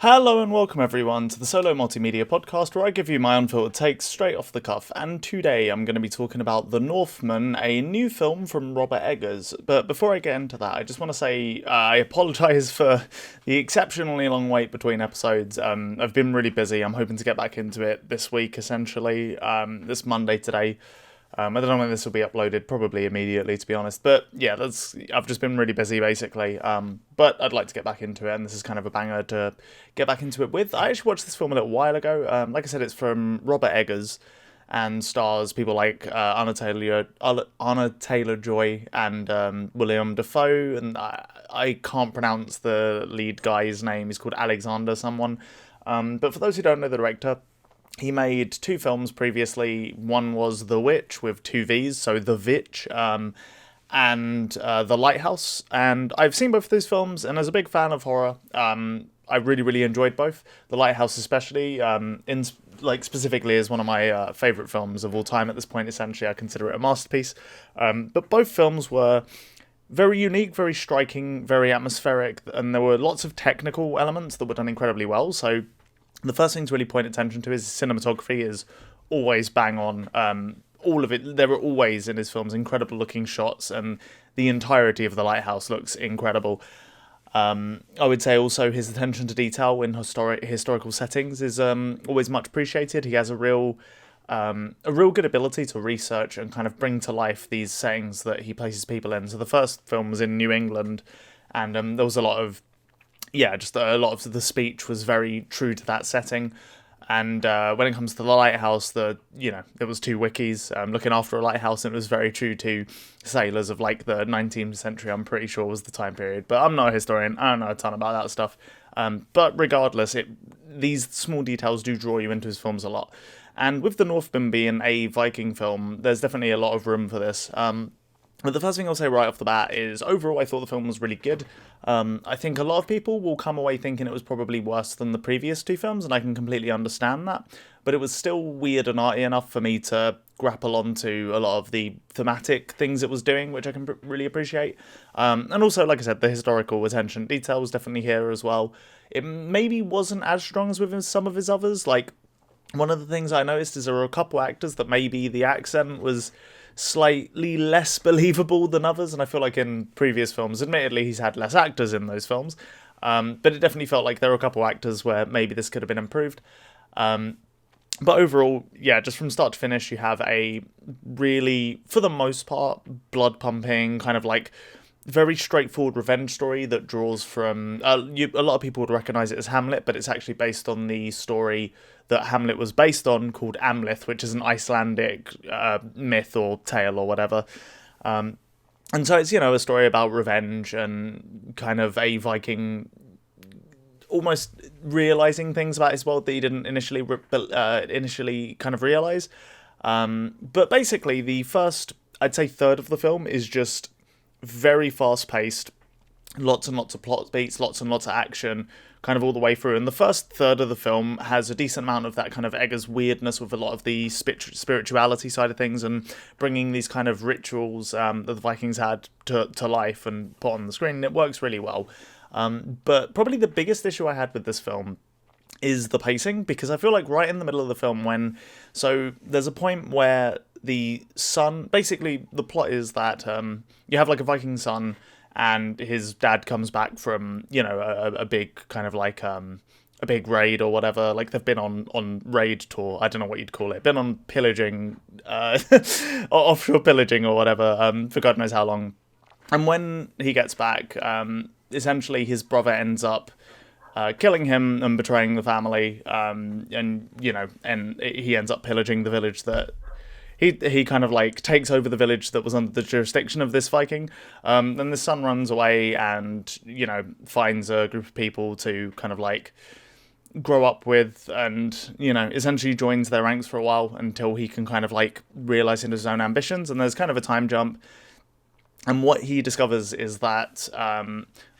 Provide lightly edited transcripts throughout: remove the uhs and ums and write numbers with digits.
Hello and welcome everyone to the Solo Multimedia Podcast, where I give you my unfiltered takes straight off the cuff. And today I'm going to be talking about The Northman, a new film from Robert Eggers. But before I get into that, I just want to say I apologise for the exceptionally long wait between episodes. I've been really busy. I'm hoping to get back into it this week, essentially. This Monday today. I don't know when this will be uploaded, probably immediately, to be honest. But yeah, I've just been really busy, basically. But I'd like to get back into it, and this is kind of a banger to get back into it with. I actually watched this film a little while ago. Like I said, it's from Robert Eggers, and stars people like Anna Taylor-Joy and William Dafoe. And I can't pronounce the lead guy's name. He's called Alexander someone. But for those who don't know the director, he made two films previously. One was The Witch with two V's, so The Vitch, and The Lighthouse. And I've seen both of those films, and as a big fan of horror, I really, really enjoyed both. The Lighthouse especially, specifically is one of my favourite films of all time at this point. Essentially, I consider it a masterpiece. But both films were very unique, very striking, very atmospheric, and there were lots of technical elements that were done incredibly well. So the first thing to really point attention to is cinematography is always bang on. All of it, there are always in his films incredible looking shots, and the entirety of The Lighthouse looks incredible. I would say also his attention to detail in historical settings is always much appreciated. He has a real good ability to research and kind of bring to life these settings that he places people in. So the first film was in New England, and there was a lot of the speech was very true to that setting. And when it comes to the lighthouse, there was two wikis looking after a lighthouse, and it was very true to sailors of like the 19th century, I'm pretty sure was the time period. But I'm not a historian, I don't know a ton about that stuff. But regardless, these small details do draw you into his films a lot. And with The Northman being a Viking film, there's definitely a lot of room for this. But the first thing I'll say right off the bat is, overall, I thought the film was really good. I think a lot of people will come away thinking it was probably worse than the previous two films, and I can completely understand that. But it was still weird and arty enough for me to grapple onto a lot of the thematic things it was doing, which I can really appreciate. And also, like I said, the historical attention to detail was definitely here as well. It maybe wasn't as strong as with some of his others. Like, one of the things I noticed is there were a couple actors that maybe the accent was slightly less believable than others, and I feel like in previous films, admittedly he's had less actors in those films, but it definitely felt like there were a couple actors where maybe this could have been improved. But overall, yeah, just from start to finish, you have a really, for the most part, blood-pumping, kind of like very straightforward revenge story that draws from a lot of people would recognize it as Hamlet, but it's actually based on the story that Hamlet was based on, called Amleth, which is an Icelandic myth or tale or whatever. And so it's, a story about revenge and kind of a Viking almost realizing things about his world that he didn't initially kind of realize. But basically, the first, I'd say, third of the film is just very fast-paced, lots and lots of plot beats, lots and lots of action, kind of all the way through. And the first third of the film has a decent amount of that kind of Eggers weirdness with a lot of the spirituality side of things, and bringing these kind of rituals that the Vikings had to life and put on the screen. And it works really well. But probably the biggest issue I had with this film is the pacing, because I feel like right in the middle of the film so there's a point where the son, basically the plot is that you have like a Viking son, and his dad comes back from, a big kind of like a big raid or whatever. Like, they've been on raid tour, I don't know what you'd call it, been on pillaging, offshore pillaging or whatever, for God knows how long. And when he gets back, essentially his brother ends up killing him and betraying the family, and he ends up pillaging the village that he kind of like takes over, the village that was under the jurisdiction of this Viking. Then the son runs away and, finds a group of people to kind of like grow up with, and, essentially joins their ranks for a while until he can kind of like realize his own ambitions. And there's kind of a time jump. And what he discovers is that,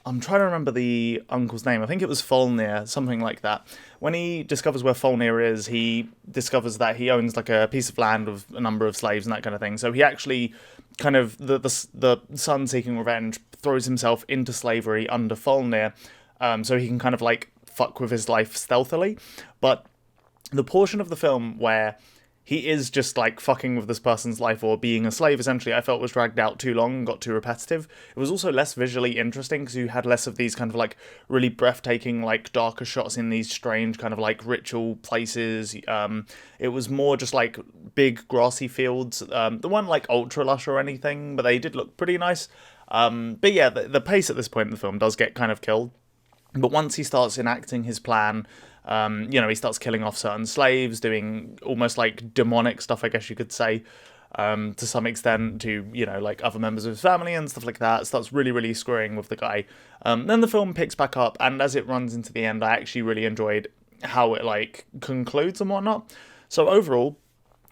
I'm trying to remember the uncle's name. I think it was Folnir, something like that. When he discovers where Folnir is, he discovers that he owns like a piece of land with a number of slaves and that kind of thing. So he actually kind of, the son seeking revenge, throws himself into slavery under Folnir, so he can kind of like fuck with his life stealthily. But the portion of the film where he is just like fucking with this person's life or being a slave, essentially, I felt was dragged out too long and got too repetitive. It was also less visually interesting because you had less of these kind of like really breathtaking, like darker shots in these strange kind of like ritual places. It was more just like big grassy fields. They weren't like ultra lush or anything, but they did look pretty nice. But yeah, the pace at this point in the film does get kind of killed. But once he starts enacting his plan, he starts killing off certain slaves, doing almost like demonic stuff, I guess you could say, to some extent, to, like other members of his family and stuff like that. Starts really, really screwing with the guy. Then the film picks back up, and as it runs into the end, I actually really enjoyed how it, like, concludes and whatnot. So overall,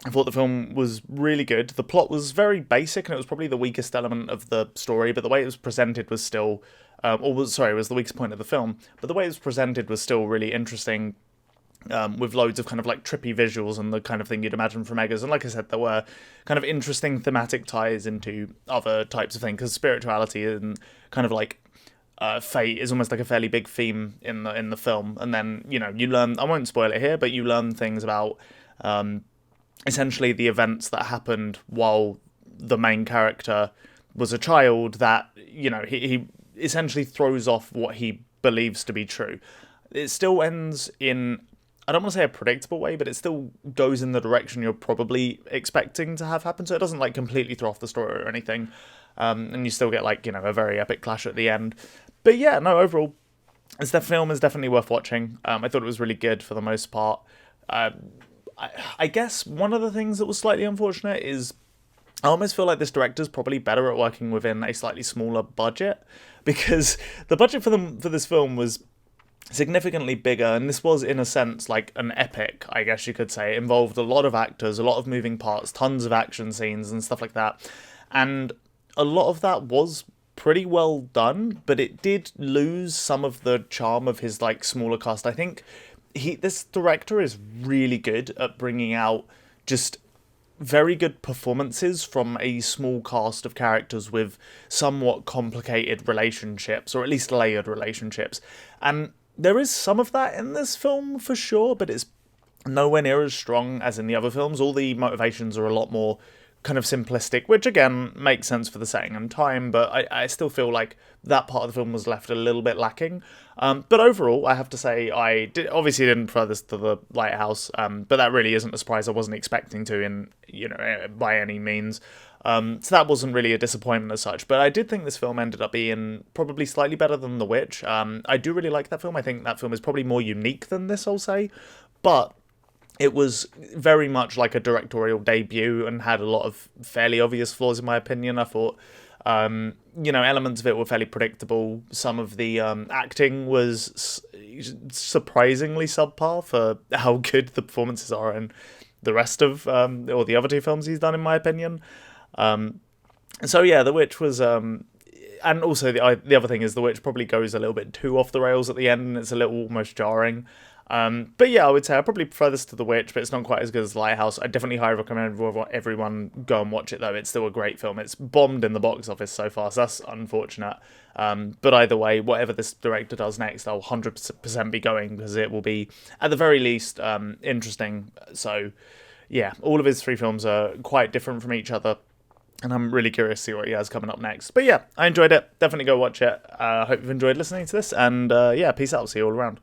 I thought the film was really good. The plot was very basic, and it was probably the weakest element of the story, but the way it was presented was still... it was the weakest point of the film, but the way it was presented was still really interesting, with loads of kind of like trippy visuals and the kind of thing you'd imagine from Eggers. And like I said, there were kind of interesting thematic ties into other types of things, because spirituality and kind of like fate is almost like a fairly big theme in the film. And then, you learn, I won't spoil it here, but you learn things about essentially the events that happened while the main character was a child that, he essentially throws off what he believes to be true. It still ends in, I don't want to say a predictable way, but it still goes in the direction you're probably expecting to have happen. So it doesn't like completely throw off the story or anything. And you still get like, a very epic clash at the end. But yeah, no, overall, the film is definitely worth watching. I thought it was really good for the most part. I guess one of the things that was slightly unfortunate is I almost feel like this director's probably better at working within a slightly smaller budget, because the budget for this film was significantly bigger, and this was, in a sense, like an epic, I guess you could say. It involved a lot of actors, a lot of moving parts, tons of action scenes and stuff like that, and a lot of that was pretty well done, but it did lose some of the charm of his like smaller cast. I think this director is really good at bringing out just very good performances from a small cast of characters with somewhat complicated relationships, or at least layered relationships. And there is some of that in this film for sure, but it's nowhere near as strong as in the other films. All the motivations are a lot more kind of simplistic, which again makes sense for the setting and time, but I still feel like that part of the film was left a little bit lacking. But overall, I have to say, obviously didn't prefer this to the Lighthouse, but that really isn't a surprise. I wasn't expecting to, by any means. So that wasn't really a disappointment as such, but I did think this film ended up being probably slightly better than The Witch. I do really like that film. I think that film is probably more unique than this, I'll say, but it was very much like a directorial debut and had a lot of fairly obvious flaws, in my opinion. I thought, elements of it were fairly predictable. Some of the acting was surprisingly subpar for how good the performances are in the rest of, or the other two films he's done, in my opinion. So yeah, The Witch was... and also the other thing is The Witch probably goes a little bit too off the rails at the end, and it's a little almost jarring. But yeah, I would say I probably prefer this to The Witch, but it's not quite as good as Lighthouse. I definitely highly recommend everyone go and watch it, though. It's still a great film. It's bombed in the box office so far, so that's unfortunate. But either way, whatever this director does next, I'll 100% be going, because it will be, at the very least, interesting. So yeah, all of his three films are quite different from each other, and I'm really curious to see what he has coming up next. But yeah, I enjoyed it. Definitely go watch it. I hope you've enjoyed listening to this, and yeah, peace out. See you all around.